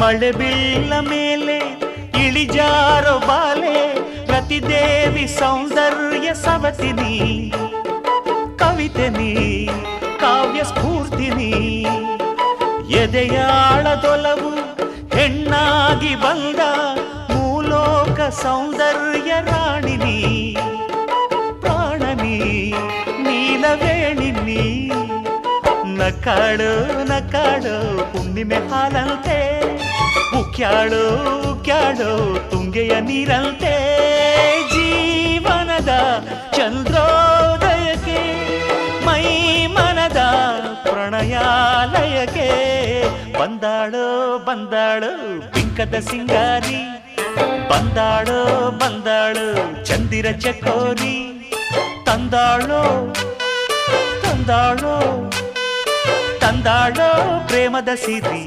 ಮಳೆ ಬೀಳ ಮೇಲೆ ಇಳಿಜಾರೋ ಬಾಲೆ ಪ್ರತಿದೇವಿ ಸೌಂದರ್ಯ ಸವತಿನಿ ಕವಿತೆನಿ ಕಾವ್ಯ ಸ್ಫೂರ್ತಿನಿ ಎದೆಯಾಳದೊಲವು ಹೆಣ್ಣಾಗಿ ಬಂದ ಮೂಲೋಕ ಸೌಂದರ್ಯ ರಾಣಿನಿ ಪ್ರಾಣನಿ ನೀಲವೇಣಿನಿ ನಕಾಡು ನಕಾಡು ಹುಣ್ಣಿಮೆ ಹಾಲಂತೆ ಉಕ್ಯಾಳು ಉಕ್ಯಾಳು ತುಂಗೆಯ ನೀರಂತೆ ಜೀವನದ ಚಂದ್ರೋದಯಕ್ಕೆ ಮೈ ಮನದ ಪ್ರಣಯಾಲಯಕ್ಕೆ ಬಂದಾಳು ಬಂದಾಳು ಬಿಂಕದ ಸಿಂಗಾರಿ ಬಂದಾಳು ಬಂದಾಳು ಚಂದಿರ ಚಕೋರಿ ತಂದಾಳೋ ತಂದಾಳೋ ತಂದಾಳೋ ಪ್ರೇಮದ ಸಿರಿ